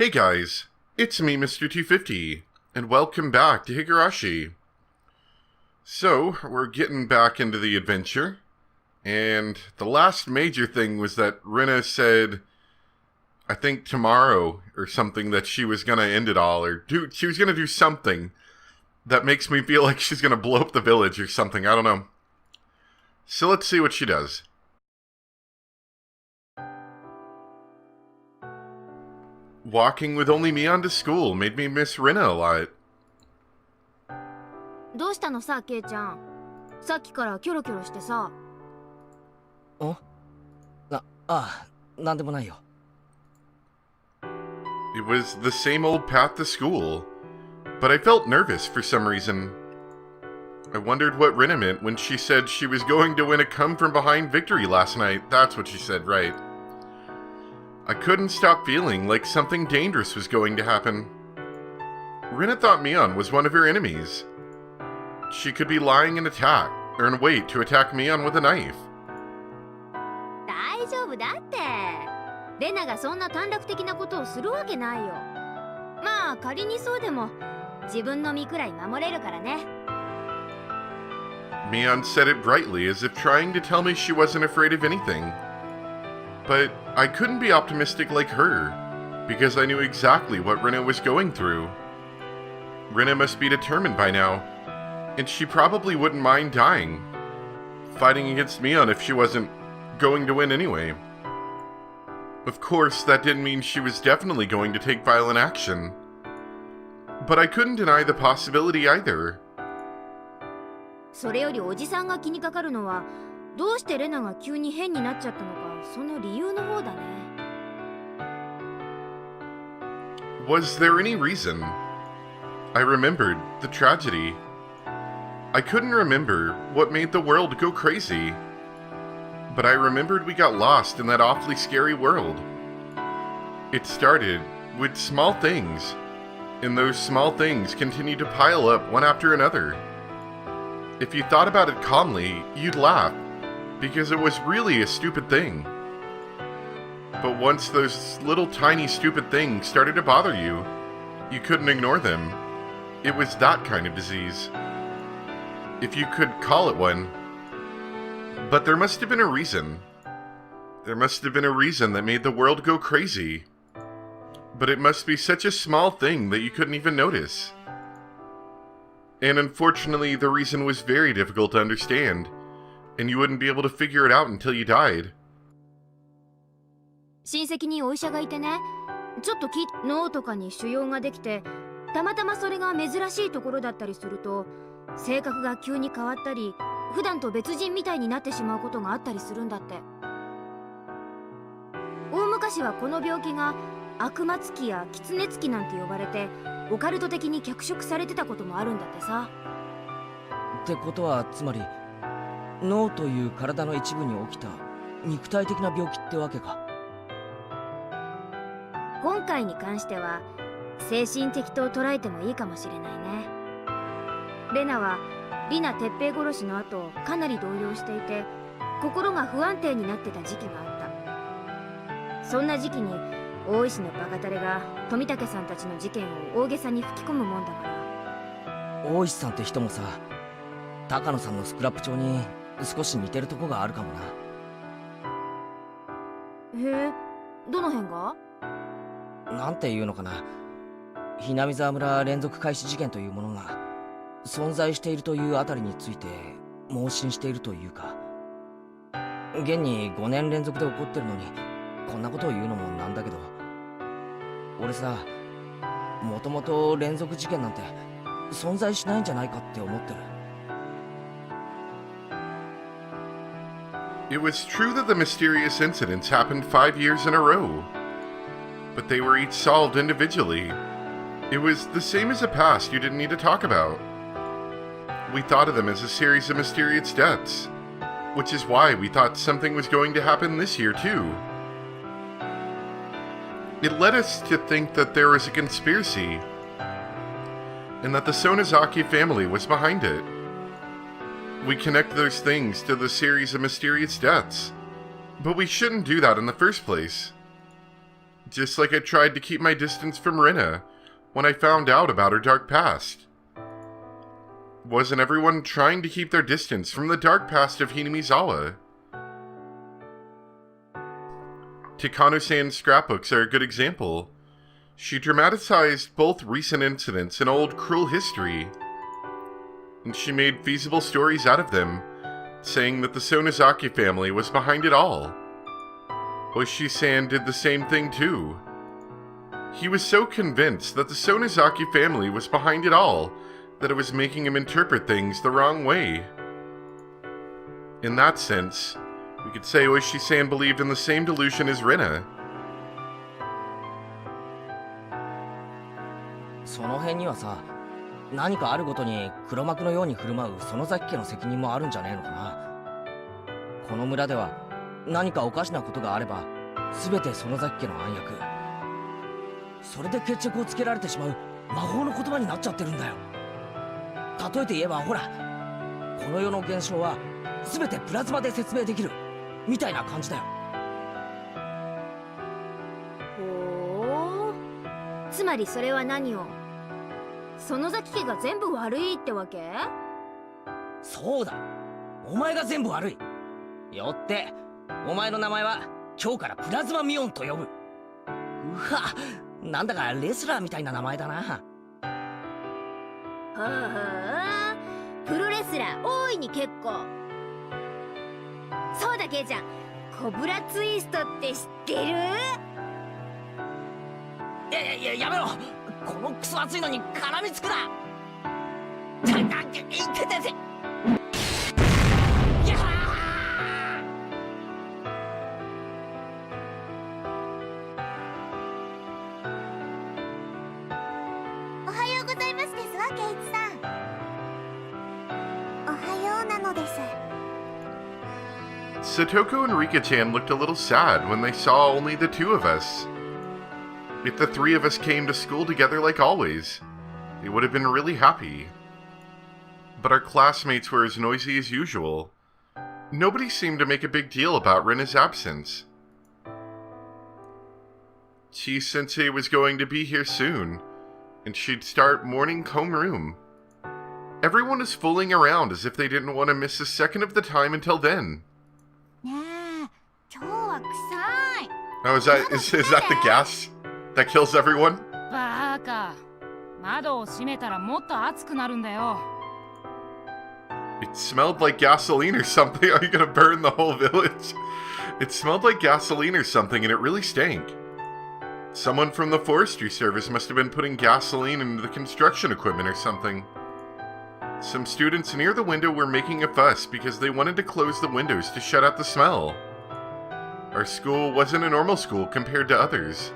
Hey guys, it's me, Mr. 250, and welcome back to Higurashi. So, we're getting back into the adventure, and the last major thing was that Rena said, I think tomorrow or something, that she was gonna end it all, or she was gonna do something that makes me feel like she's gonna blow up the village or something, I don't know. So let's see what she does. Walking with only me on to school made me miss Rena a lot. どうしたのさ、ケイちゃん。さっきからキョロキョロしてさ。なんでもないよ。It was the same old path to school, but I felt nervous for some reason. I wondered what Rena meant when she said she was going to win a come-from-behind victory last night. That's what she said, right? I couldn't stop feeling like something dangerous was going to happen. Rena thought Mion was one of her enemies. She could be lying in wait to attack Mion with a knife. 大丈夫だって。レナがそんな短絡的なことをするわけないよ。まあ仮にそうでも自分の身くらい守れるからね。Mion said it brightly as if trying to tell me she wasn't afraid of anything. But I couldn't be optimistic like her, because I knew exactly what Rena was going through. Rena must be determined by now, and she probably wouldn't mind dying, fighting against Mion if she wasn't going to win anyway. Of course, that didn't mean she was definitely going to take violent action. But I couldn't deny the possibility either. それよりおじさんが気にかかるのは、どうしてレナが急に変になっちゃったのか、その理由の方だね。Was there any reason? I remembered the tragedy. I couldn't remember what made the world go crazy. But I remembered we got lost in that awfully scary world. It started with small things, and those small things continued to pile up one after another. If you thought about it calmly, you'd laugh, because it was really a stupid thing. But once those little tiny stupid things started to bother you, you couldn't ignore them. It was that kind of disease, if you could call it one. But there must have been a reason. There must have been a reason that made the world go crazy. But it must be such a small thing that you couldn't even notice. And unfortunately, the reason was very difficult to understand, and you wouldn't be able to figure it out until you died. 親戚にお医者がいてね、ちょっと脳とかに腫瘍ができて、たまたまそれが珍しいところだったりすると、性格が急に変わったり、普段と別人みたいになってしまうことがあったりするんだって。大昔はこの病気が悪魔つきや狐つきなんて呼ばれて、オカルト的に脚色されてたこともあるんだってさ。ってことはつまり脳という体の一部に起きた肉体的な病気ってわけか。今回に関しては精神的と捉えてもいいかもしれないね。レナはリナ鉄平殺しの後かなり動揺していて、心が不安定になってた時期があった。そんな時期に大石のバカタレが富武さんたちの事件を大げさに吹き込むもんだから。大石さんって人もさ、高野さんのスクラップ帳に少し似てるとこがあるかもな。へえ、どの辺が？なんていうのかな、ひなみ沢村連続開始事件というものが存在しているというあたりについて盲信しているというか、現に5年連続で起こってるのにこんなことを言うのもなんだけど、俺さ、もともと連続事件なんて存在しないんじゃないかって思ってる。It was true that the mysterious incidents happened 5 years in a row, but they were each solved individually. It was the same as a past you didn't need to talk about. We thought of them as a series of mysterious deaths, which is why we thought something was going to happen this year too. It led us to think that there was a conspiracy, and that the Sonozaki family was behind it. We connect those things to the series of mysterious deaths, but we shouldn't do that in the first place. Just like I tried to keep my distance from Rena when I found out about her dark past. Wasn't everyone trying to keep their distance from the dark past of Hinamizawa? Takano-san's scrapbooks are a good example. She dramatized both recent incidents and old cruel history, and she made feasible stories out of them, saying that the Sonozaki family was behind it all. Oishi-san did the same thing too. He was so convinced that the Sonozaki family was behind it all that it was making him interpret things the wrong way. In that sense, we could say Oishi-san believed in the same delusion as Rena. その辺にはさ、何かあるごとに黒幕のように振る舞う園崎家の責任もあるんじゃねえのかな。この村では何かおかしなことがあれば全て園崎家の暗躍。それで決着をつけられてしまう魔法の言葉になっちゃってるんだよ。例えて言えばほら、この世の現象は全てプラズマで説明できるみたいな感じだよ。ほー、つまりそれは何を、園崎家が全部悪いってわけ？そうだ、お前が全部悪い。よってお前の名前は今日からプラズマミオンと呼ぶ。うわ、なんだかレスラーみたいな名前だな。はあはあ、プロレスラー大いに結構。そうだケイちゃん、コブラツイストって知ってる？やめろ。このクソ熱いのに絡みつくな。いててて。おはようございますですわ、ケイチさん。おはようなのです。 Satoko and Rika-chan looked a little sad when they saw only the two of us. If the three of us came to school together like always, they would have been really happy. But our classmates were as noisy as usual. Nobody seemed to make a big deal about Rena's absence. Chi-sensei was going to be here soon, and she'd start morning homeroom. Everyone was fooling around as if they didn't want to miss a second of the time until then. ねえ、今日は臭い。 Oh, is that the gas that kills everyone? バーカ、窓を閉めたらもっと暑くなるんだよ。It smelled like gasoline or something. Are you gonna burn the whole village? It smelled like gasoline or something, and it really stank. Someone from the forestry service must have been putting gasoline into the construction equipment or something. Some students near the window were making a fuss because they wanted to close the windows to shut out the smell. Our school wasn't a normal school compared to others.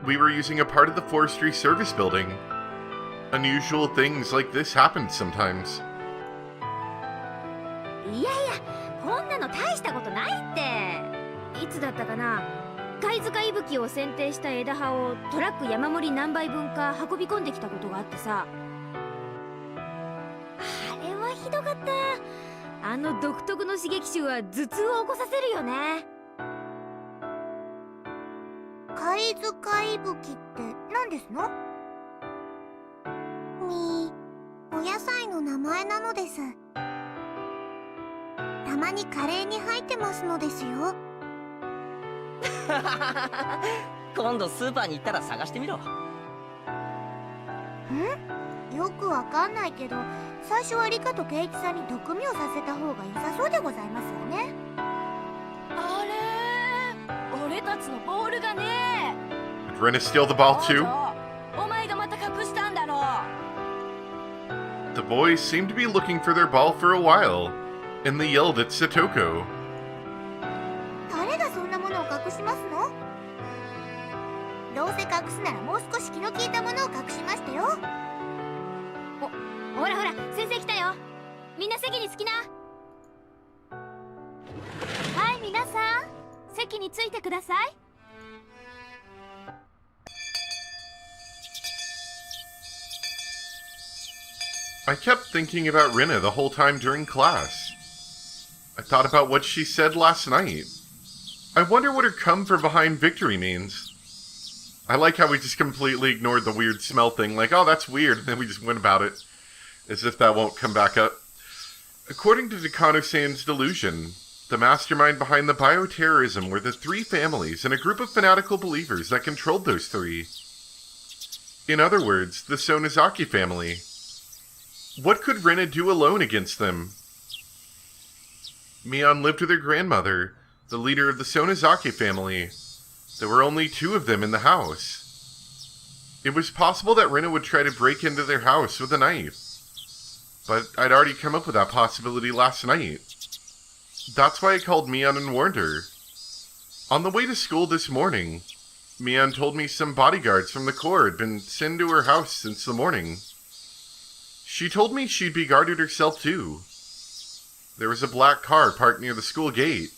We were using a part of the forestry service building. Unusual things like this happened sometimes. いやいや、こんなの大したことないって。いつだったかな、貝塚いぶきを剪定した枝葉をトラック山盛り何杯分か運び込んできたことがあってさ。あれはひどかった。あの独特の刺激臭は頭痛を起こさせるよね。貝塚いぶきって何ですの？お野菜の名前なのです。たまにカレーに入ってますのですよ。今度スーパーに行ったら探してみろ。よくわかんないけど、最初はリカとケイチさんに毒味をさせた方が良さそうでございますよね。あれ、俺たちのボールがね。 Did Rena steal the ball too? お前がまた隠したんだろう。 The boys seemed to be looking for their ball for a while, and they yelled at Satoko. 誰がそんなものを隠しますの？どうせ隠すならもう少し気の利いたものを隠しましたよ。ほらほら、先生来たよ。みんな席に着きな。はい、皆さん、席についてください。I kept thinking about Rena the whole time during class. I thought about what she said last night. I wonder what her come from behind victory means. I like how we just completely ignored the weird smell thing, like, oh, that's weird, and then we just went about it, as if that won't come back up. According to Takano-san's delusion, the mastermind behind the bioterrorism were the three families and a group of fanatical believers that controlled those three. In other words, the Sonozaki family. What could Rena do alone against them? Mion lived with her grandmother, the leader of the Sonozaki family. There were only two of them in the house. It was possible that Rena would try to break into their house with a knife. But I'd already come up with that possibility last night. That's why I called Mion and warned her. On the way to school this morning, Mion told me some bodyguards from the Corps had been sent to her house since the morning. She told me she'd be guarded herself too. There was a black car parked near the school gate.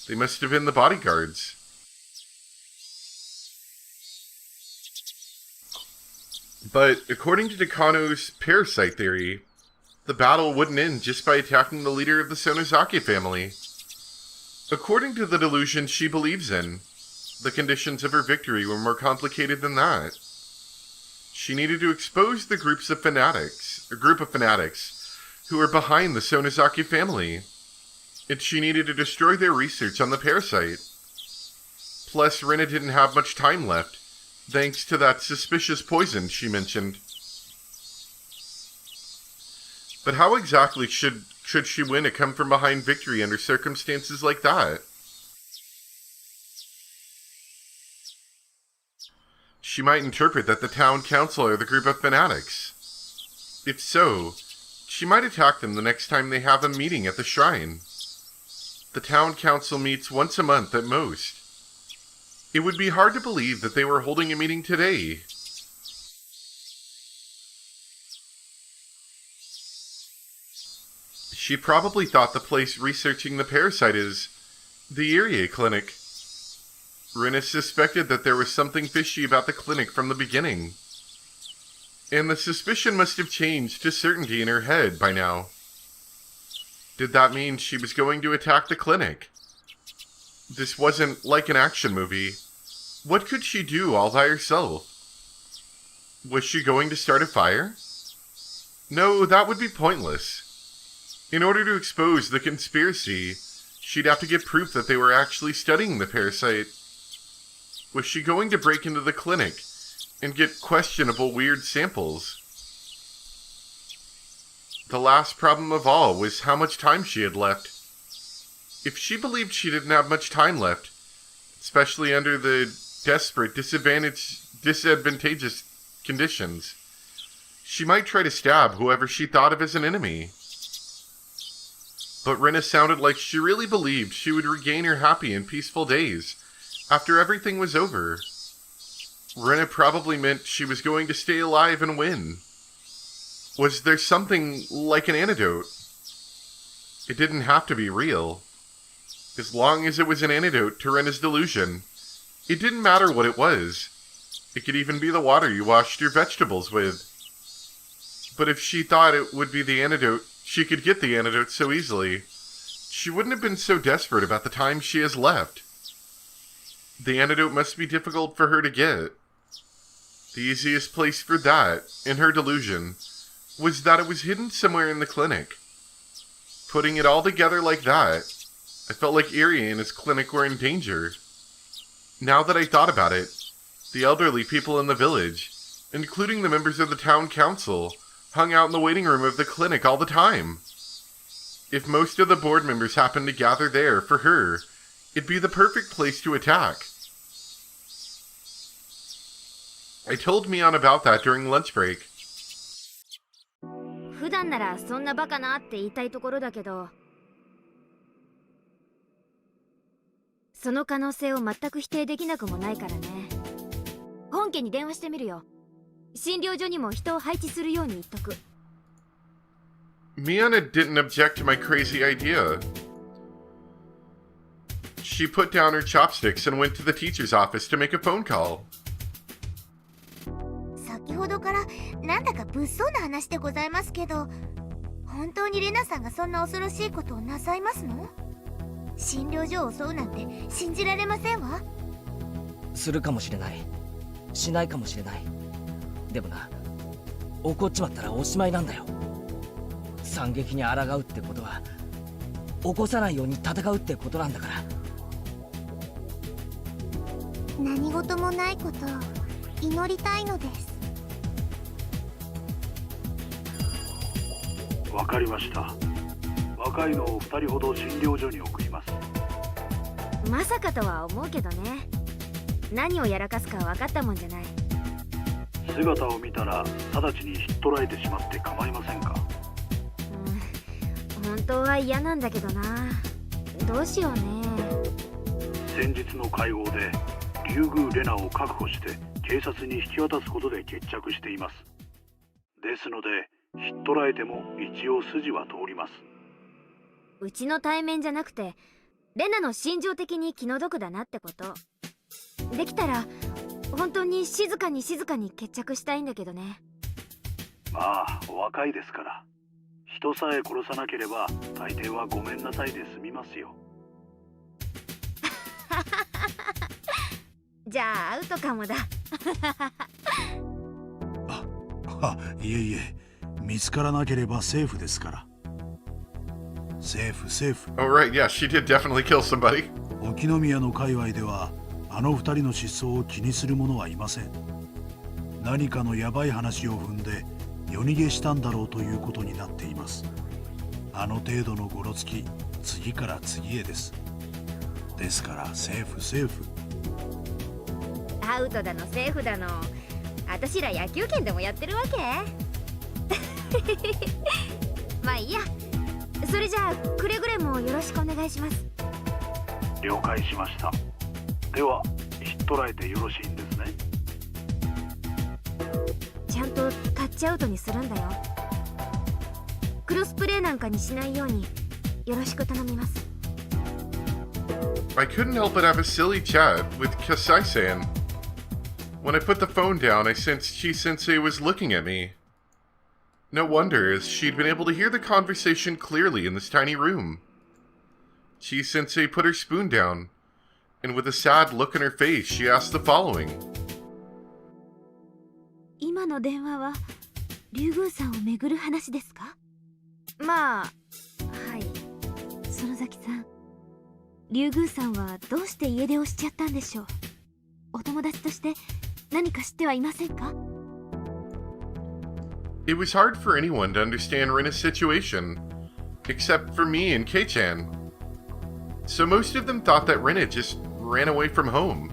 They must have been the bodyguards. But according to Takano's parasite theory, the battle wouldn't end just by attacking the leader of the Sonozaki family. According to the delusion she believes in, the conditions of her victory were more complicated than that. She needed to expose the group of fanatics who were behind the Sonozaki family, and she needed to destroy their research on the parasite. Plus, Rena didn't have much time left, thanks to that suspicious poison she mentioned. But how exactly should she win a come-from-behind victory under circumstances like that? She might interpret that the town council are the group of fanatics. If so, she might attack them the next time they have a meeting at the shrine. The town council meets once a month at most. It would be hard to believe that they were holding a meeting today. She probably thought the place researching the parasite is the Irie Clinic. Rena suspected that there was something fishy about the clinic from the beginning. And the suspicion must have changed to certainty in her head by now. Did that mean she was going to attack the clinic? This wasn't like an action movie. What could she do all by herself? Was she going to start a fire? No, that would be pointless. In order to expose the conspiracy, she'd have to get proof that they were actually studying the parasite. Was she going to break into the clinic and get questionable weird samples? The last problem of all was how much time she had left. If she believed she didn't have much time left, especially under the desperate, disadvantageous conditions, she might try to stab whoever she thought of as an enemy. But Rena sounded like she really believed she would regain her happy and peaceful days after everything was over. Rena probably meant she was going to stay alive and win. Was there something like an antidote? It didn't have to be real. As long as it was an antidote to Rena's delusion, it didn't matter what it was. It could even be the water you washed your vegetables with. But if she thought it would be the antidote, she could get the antidote so easily. She wouldn't have been so desperate about the time she has left. The antidote must be difficult for her to get. The easiest place for that, in her delusion, was that it was hidden somewhere in the clinic. Putting it all together like that, I felt like Irie and his clinic were in danger. Now that I thought about it, the elderly people in the village, including the members of the town council, hung out in the waiting room of the clinic all the time. If most of the board members happened to gather there for her, it'd be the perfect place to attack. I told Mion about that during lunch break. 普段ならそんなバカなって言いたいところだけど、その可能性を全く否定できなくもないからね。本家に電話してみるよ。診療所にも人を配置するように言っとく。Miona didn't object to my crazy idea. She put down her chopsticks and went to the teacher's office to make a phone call. 先ほどからなんだか物騒な話でございますけど、本当にレナさんがそんな恐ろしいことをなさいますの？診療所を襲うなんて信じられませんわ。するかもしれない。しないかもしれない。でもな、怒っちまったらおしまいなんだよ。惨劇に抗うってことは起こさないように戦うってことなんだから。何事もないことを祈りたいのです。わかりました。若いのを2人ほど診療所に送ります。まさかとは思うけどね。何をやらかすか分かったもんじゃない。姿を見たら直ちに引っ捕らえてしまって構いませんか？本当は嫌なんだけどな。どうしようね。先日の会合で竜宮レナを確保して警察に引き渡すことで決着しています。ですので引っ捕らえても一応筋は通ります。うちの対面じゃなくてレナの心情的に気の毒だなってこと。できたら本当に静かに決着したいんだけどね。まあお若いですから、人さえ殺さなければ大抵はごめんなさいで済みますよ。じゃあアウトかもだ。いえいえ、見つからなければセーフですから。セーフ。Oh, right, yeah, she did definitely kill somebody. 沖宮の界隈ではあの二人の失踪を気にする者はいません。何かのヤバい話を踏んで夜逃げしたんだろうということになっています。あの程度のゴロつき、次から次へです。ですからセーフ。アウトだのセーフだの、私ら野球拳でもやってるわけ？まあいいや。それじゃあくれぐれもよろしくお願いします。了解しました。では引っ捕らえてよろしいんですね。ちゃんとタッチアウトにするんだよ。クロスプレーなんかにしないようによろしく頼みます。I couldn't help but have a silly chat with Kasai-san. When I put the phone down, I sensed Chi-sensei was looking at me. No wonder, as she'd been able to hear the conversation clearly in this tiny room. Chi-sensei put her spoon down, and with a sad look on her face, she asked the following. 今の電話は竜宮さんをめぐる話ですか？まあ、はい。園崎さん、竜宮さんはどうして家出をしちゃったんでしょう。お友達として何か知ってはいませんか？ It was hard for anyone to understand Rena's situation, except for me and Kei-chan. So most of them thought that Rena just ran away from home.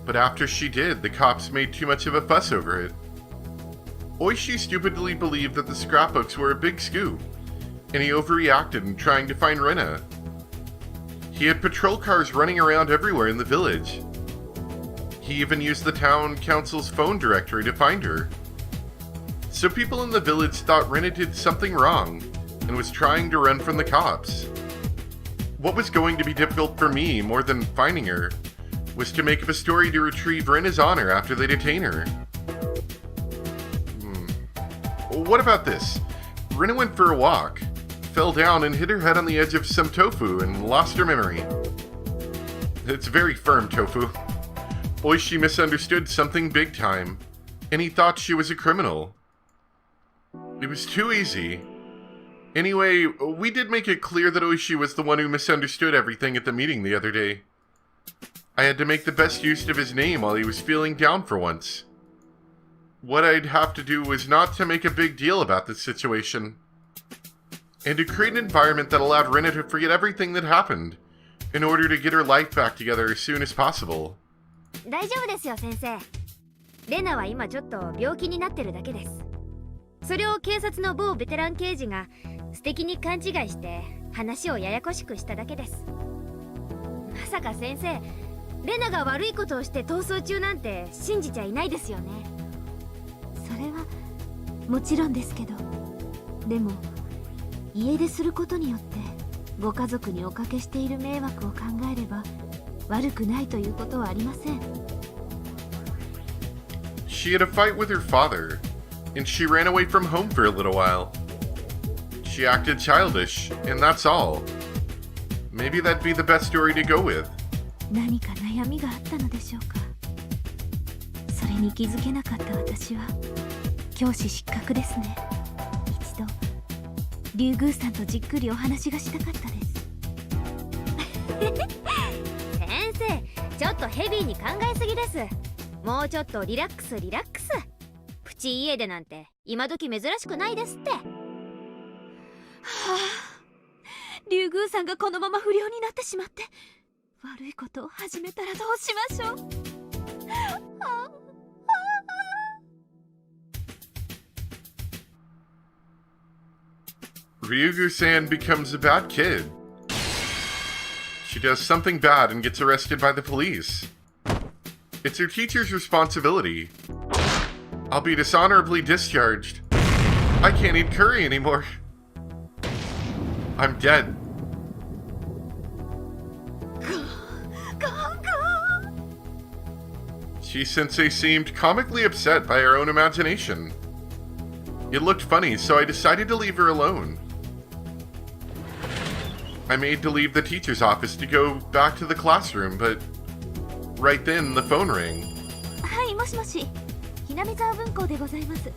But after she did, the cops made too much of a fuss over it. Oishi stupidly believed that the scrapbooks were a big scoop, and he overreacted in trying to find Rena. He had patrol cars running around everywhere in the village. He even used the town council's phone directory to find her. So people in the village thought Rena did something wrong and was trying to run from the cops. What was going to be difficult for me more than finding her was to make up a story to retrieve Rena's honor after they detain her. What about this? Rena went for a walk, fell down and hit her head on the edge of some tofu and lost her memory. It's very firm tofu. Oishi misunderstood something big time, and he thought she was a criminal. It was too easy. Anyway, we did make it clear that Oishi was the one who misunderstood everything at the meeting the other day. I had to make the best use of his name while he was feeling down for once. What I'd have to do was not to make a big deal about this situation, and to create an environment that allowed Rena to forget everything that happened, in order to get her life back together as soon as possible. 大丈夫ですよ先生。レナは今ちょっと病気になってるだけです。それを警察の某ベテラン刑事が素敵に勘違いして話をややこしくしただけです。まさか先生、レナが悪いことをして逃走中なんて信じちゃいないですよね。それはもちろんですけど、でも家出することによってご家族におかけしている迷惑を考えれば悪くないということはありません。She had a fight with her father, and she ran away from home for a little while. She acted childish, and that's all. Maybe that'd be the best story to go with. 何か悩みがあったのでしょうか。に気づけなかった私は教師失格ですね。一度竜宮さんとじっくりお話がしたかったです。先生、ちょっとヘビーに考えすぎです。もうちょっとリラックスリラックス。プチ家出なんて今時珍しくないですって。はあ、竜宮さんがこのまま不良になってしまって悪いことを始めたらどうしましょう。Ryugu-san becomes a bad kid. She does something bad and gets arrested by the police. It's her teacher's responsibility. I'll be dishonorably discharged. I can't eat curry anymore. I'm dead. Chi-sensei seemed comically upset by her own imagination. It looked funny, so I decided to leave her alone. I made to leave the teacher's office to go back to the classroom, but right then the phone rang. はい、もしもし。ひなみ沢文庫でございます。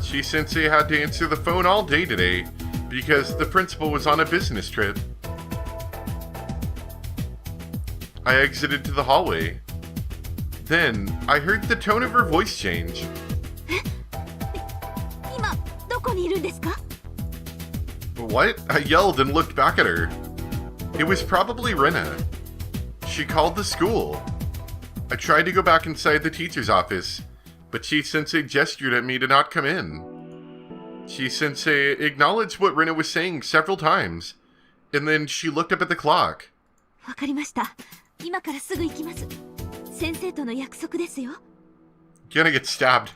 Chi-sensei had to answer the phone all day today because the principal was on a business trip. I exited to the hallway. Then I heard the tone of her voice change. 今どこにいるんですか? What? I yelled and looked back at her. It was probably Rena. She called the school. I tried to go back inside the teacher's office, but Chi-sensei gestured at me to not come in. Chi-sensei acknowledged what Rena was saying several times, and then she looked up at the clock. わかりました。今からすぐ行きます。先生との約束ですよ。Gonna get stabbed.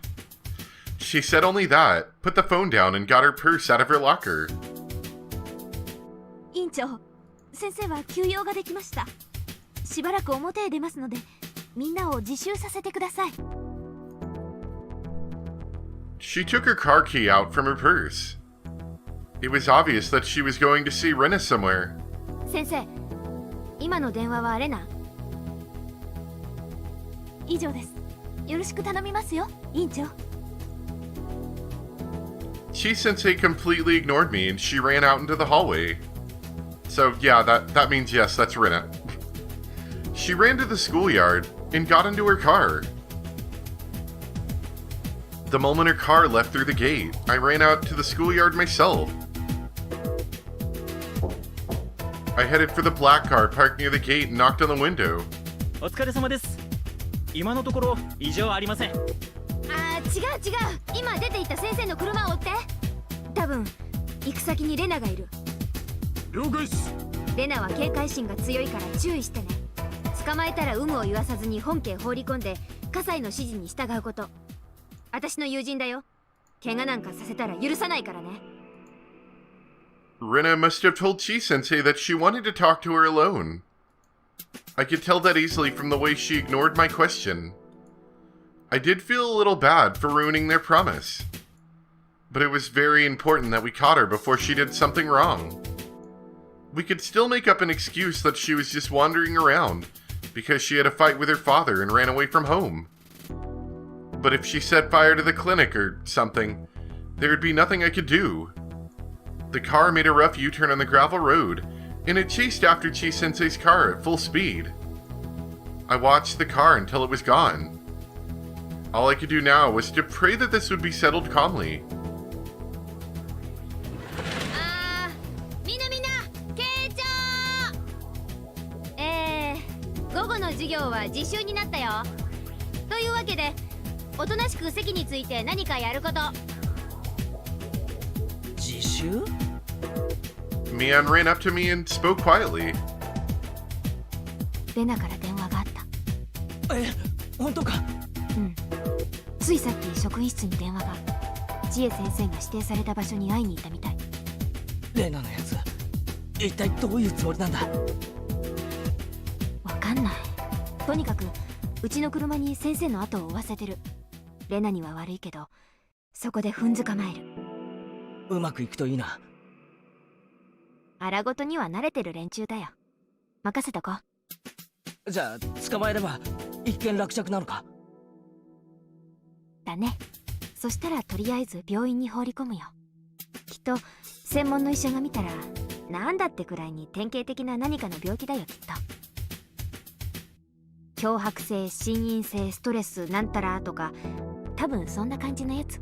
She said only that, put the phone down, and got her purse out of her locker. 院長、先生は休養ができました。しばらく表へ出ますので、みんなを自習させてください。She took her car key out from her purse. It was obvious that she was going to see Rena somewhere. 先生、今の電話はレナ。以上です。よろしく頼みますよ、院長。Chi-sensei completely ignored me and she ran out into the hallway. So yeah, that means yes, that's Rena. She ran to the schoolyard and got into her car. The moment her car left through the gate, I ran out to the schoolyard myself. I headed for the black car parked near the gate and knocked on the window. お疲れ様です。今のところ異常ありません。違う。今出て行った先生の車を追って。多分行く先にレナがいる。了解っす。レナは警戒心が強いから注意してね。捕まえたら有無を言わさずに本家放り込んで葛西の指示に従うこと。私の友人だよ。怪我なんかさせたら許さないからね。Rena must have told Chi-sensei that she wanted to talk to her alone. I could tell that easily from the way she ignored my question. I did feel a little bad for ruining their promise. But it was very important that we caught her before she did something wrong. We could still make up an excuse that she was just wandering around because she had a fight with her father and ran away from home. But if she set fire to the clinic or something, there would be nothing I could do. The car made a rough U-turn on the gravel road, and it chased after Chi-sensei's car at full speed. I watched the car until it was gone. All I could do now was to pray that this would be settled calmly. みんな慶長。午後の授業は自習になったよ。というわけでおとなしく席について何かやること。自習? Mian ran up to me and spoke quietly. レナから電話があった。本当か? うん。ついさっき職員室に電話が。千恵先生が指定された場所に会いに行ったみたい。レナのやつ、一体どういうつもりなんだ? わかんない。とにかくうちの車に先生の後を追わせてる。レナには悪いけど、そこで踏んづかまえる。うまくいくといいな。荒事には慣れてる連中だよ。任せとこ。じゃあ捕まえれば一件落着なのか?だね。そしたらとりあえず病院に放り込むよ。きっと専門の医者が見たらなんだってくらいに典型的な何かの病気だよきっと。強迫性心因性ストレスなんたらとか、多分そんな感じのやつ。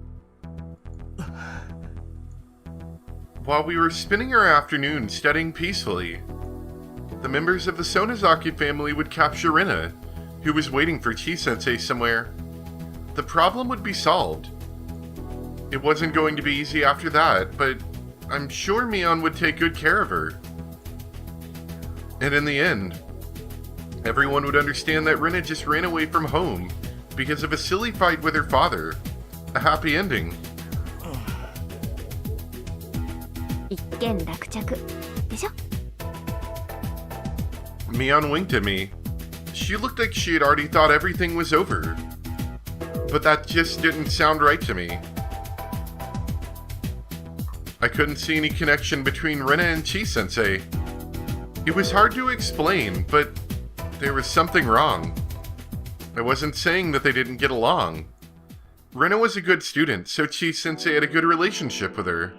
While we were spending our afternoon studying peacefully, the members of the Sonozaki family would capture Rena, who was waiting for Chi-sensei somewhere. The problem would be solved. It wasn't going to be easy after that, but I'm sure Mion would take good care of her. And in the end, everyone would understand that Rena just ran away from home because of a silly fight with her father. A happy ending. 一件落着でしょ。 Mion winked at me. She looked like she had already thought everything was over. But that just didn't sound right to me. I couldn't see any connection between Rena and Chi-sensei. It was hard to explain, but there was something wrong. I wasn't saying that they didn't get along. Rena was a good student, so Chi-sensei had a good relationship with her.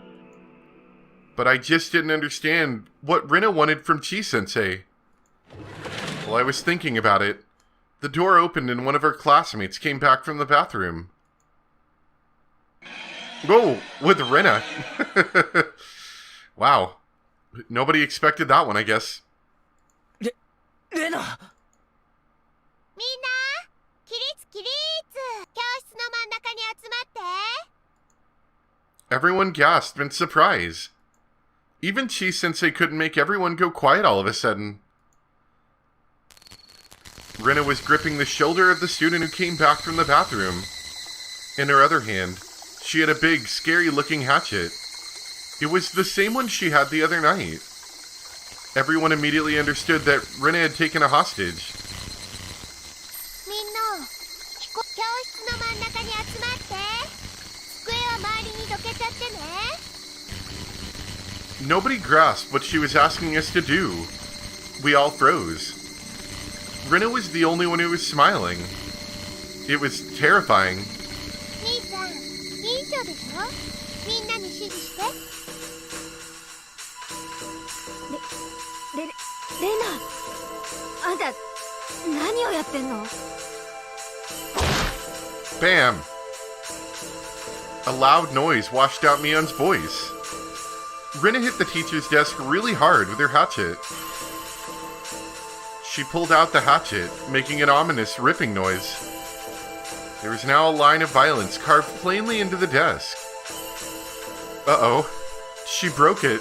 But I just didn't understand what Rena wanted from Chi-sensei. While I was thinking about it, the door opened and one of her classmates came back from the bathroom. Whoa, with Rena. Wow. Nobody expected that one, I guess. Rena! みんな起立起立、教室の真ん中に集まって。 Everyone gasped in surprise. Even Chi-sensei couldn't make everyone go quiet all of a sudden. Rena was gripping the shoulder of the student who came back from the bathroom. In her other hand, she had a big, scary-looking hatchet. It was the same one she had the other night. Everyone immediately understood that Rena had taken a hostage. みんな、教室の真ん中に集まって。机は周りにどけちゃってね。 Nobody grasped what she was asking us to do. We all froze. Rena was the only one who was smiling. It was terrifying. 兄さん、委員長でしょ。みんなに指示して。レナ、あんた何をやってんの？ Bam! A loud noise washed out Mion's voice. Rena hit the teacher's desk really hard with her hatchet. She pulled out the hatchet, making an ominous ripping noise. There was now a line of violence carved plainly into the desk. Uh-oh. She broke it.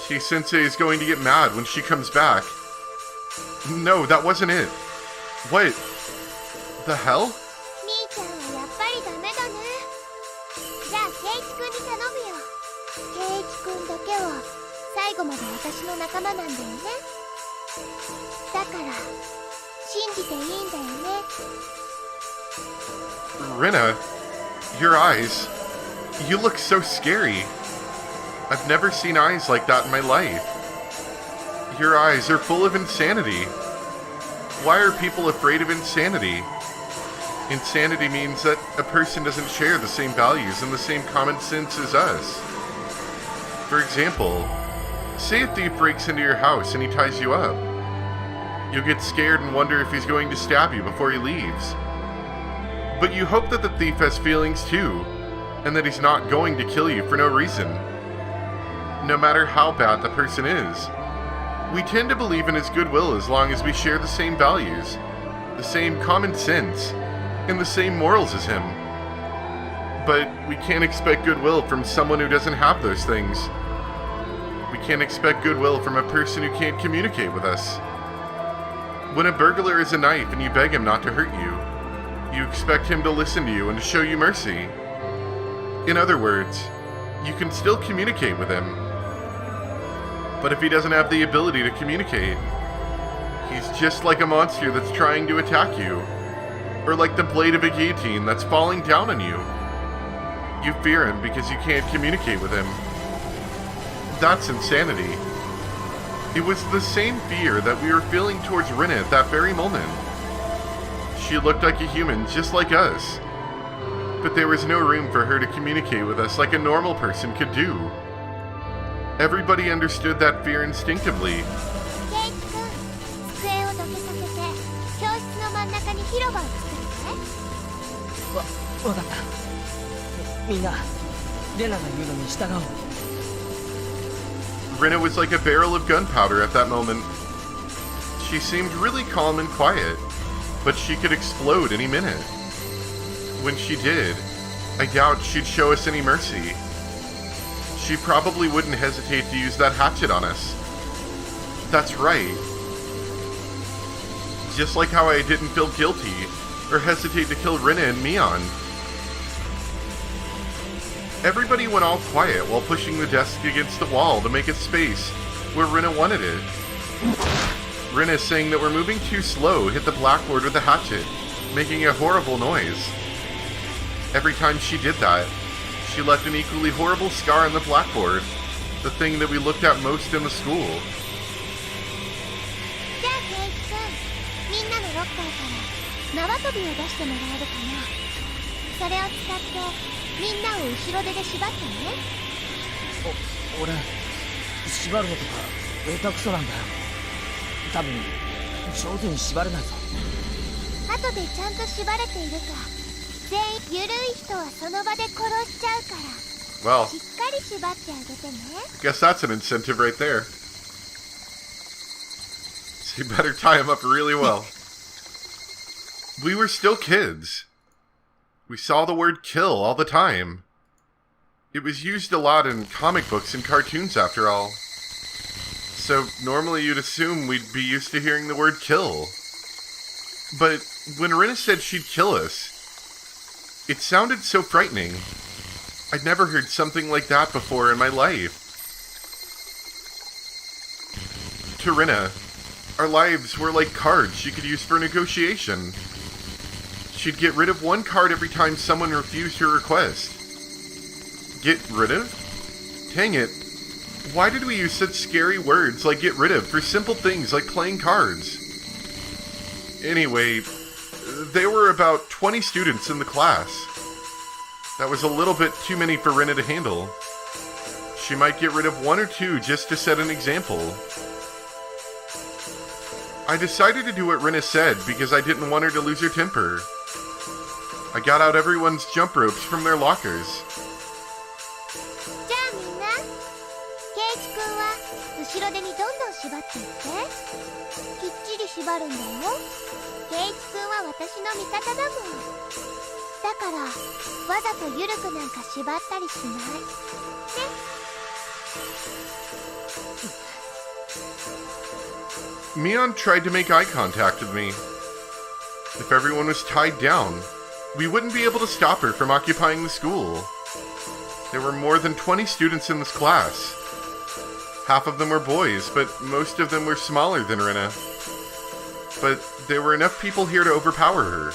Chi-sensei is going to get mad when she comes back. No, that wasn't it. What the hell? みーちゃんはやっぱりダメだね。じゃあケイチくんに頼むよ。ケイチくんだけは最後まで私の仲間なんだよね。だから信じていいんだよね。 Rena, your eyes. You look so scary. I've never seen eyes like that in my life. Your eyes are full of insanity. Why are people afraid of insanity? Insanity means that a person doesn't share the same values and the same common sense as us. For example, say a thief breaks into your house and he ties you up. You'll get scared and wonder if he's going to stab you before he leaves. But you hope that the thief has feelings too, and that he's not going to kill you for no reason. No matter how bad the person is. We tend to believe in his goodwill as long as we share the same values, the same common sense, and the same morals as him. But we can't expect goodwill from someone who doesn't have those things. We can't expect goodwill from a person who can't communicate with us. When a burglar has a knife and you beg him not to hurt you, you expect him to listen to you and to show you mercy. In other words, you can still communicate with him. But if he doesn't have the ability to communicate, he's just like a monster that's trying to attack you, or like the blade of a guillotine that's falling down on you. You fear him because you can't communicate with him. That's insanity. It was the same fear that we were feeling towards Rena at that very moment. She looked like a human just like us. but there was no room for her to communicate with us like a normal person could do. Everybody understood that fear instinctively. ケイチくん、机をどけさせて教室の真ん中に広場を作ってわかった。みんなレナが言うのに従おう。 Rena was like a barrel of gunpowder at that moment. She seemed really calm and quiet, but she could explode any minute. When she did, I doubt she'd show us any mercy. She probably wouldn't hesitate to use that hatchet on us. That's right. Just like how I didn't feel guilty or hesitate to kill Rena and Mion. Everybody went all quiet while pushing the desk against the wall to make a space where Rena wanted it. Rena, saying that we're moving too slow, hit the blackboard with the hatchet, making a horrible noise. Every time she did that, she left an equally horrible scar on the blackboard, the thing that we looked at most in the school. じゃあケイチくん、みんなのロッカーから縄跳びを出してもらえるかな。それを使ってみんなを後ろ手で縛ってね。俺縛るのとか下手くそなんだよ。多分上手に縛れないぞ。後でちゃんと縛れているか、全員ゆるい人はその場で殺しちゃうから、 Well, しっかり縛ってあげてね。 I guess that's an incentive right there. So you better tie him up really well. We were still kids. We saw the word kill all the time. It was used a lot in comic books and cartoons after all. So normally you'd assume we'd be used to hearing the word kill. But when Rena said she'd kill us, it sounded so frightening. I'd never heard something like that before in my life. To Rena, our lives were like cards she could use for negotiation. She'd get rid of one card every time someone refused her request. Get rid of? Dang it. Why did we use such scary words like get rid of for simple things like playing cards? Anyway, there were about 20 students in the class. That was a little bit too many for Rena to handle. She might get rid of one or two just to set an example. I decided to do what Rena said because I didn't want her to lose her temper. I got out everyone's jump ropes from their lockers. じゃあみんな、ケイチくんは後ろ手にどんどん縛っていって。きっちり縛るんだよ。ケイチくんは私の味方だもん。だからわざとゆるくなんか縛ったりしないね。 Mion tried to make eye contact with me. If everyone was tied down, we wouldn't be able to stop her from occupying the school. There were more than 20 students in this class. Half of them were boys, but most of them were smaller than Rena. But there were enough people here to overpower her.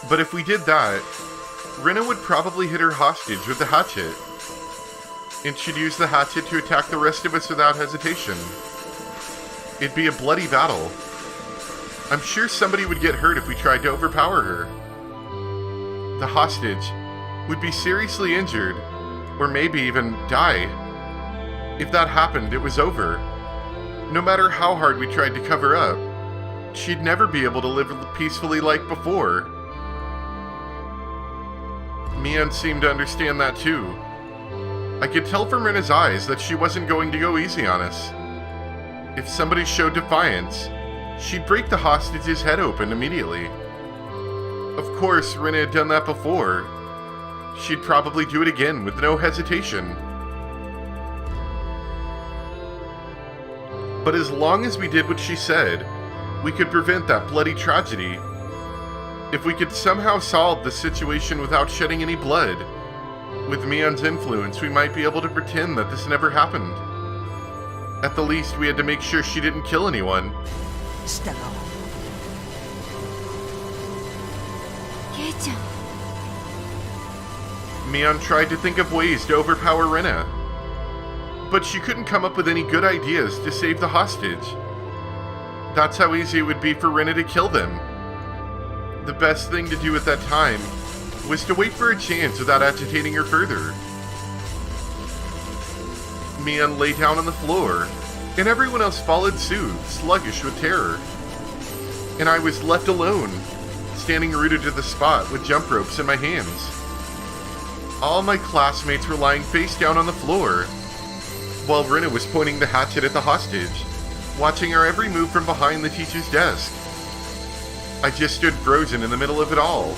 But if we did that, Rena would probably hit her hostage with the hatchet. And she'd use the hatchet to attack the rest of us without hesitation. It'd be a bloody battle. I'm sure somebody would get hurt if we tried to overpower her. The hostage would be seriously injured, or maybe even die. If that happened, it was over. No matter how hard we tried to cover up, she'd never be able to live peacefully like before. Mion seemed to understand that too. I could tell from Rena's eyes that she wasn't going to go easy on us. If somebody showed defiance, she'd break the hostage's head open immediately. Of course, Rena had done that before. She'd probably do it again with no hesitation. But as long as we did what she said, we could prevent that bloody tragedy. If we could somehow solve the situation without shedding any blood, with Mion's influence, we might be able to pretend that this never happened. At the least, we had to make sure she didn't kill anyone. 従おう。ケイちゃん、 Mion tried to think of ways to overpower Rena. But she couldn't come up with any good ideas to save the hostage. That's how easy it would be for Rena to kill them. The best thing to do at that time was to wait for a chance without agitating her further. Mian lay down on the floor, and everyone else followed suit, sluggish with terror. And I was left alone, standing rooted to the spot with jump ropes in my hands. All my classmates were lying face down on the floor, while Rena was pointing the hatchet at the hostage, watching our every move from behind the teacher's desk. I just stood frozen in the middle of it all,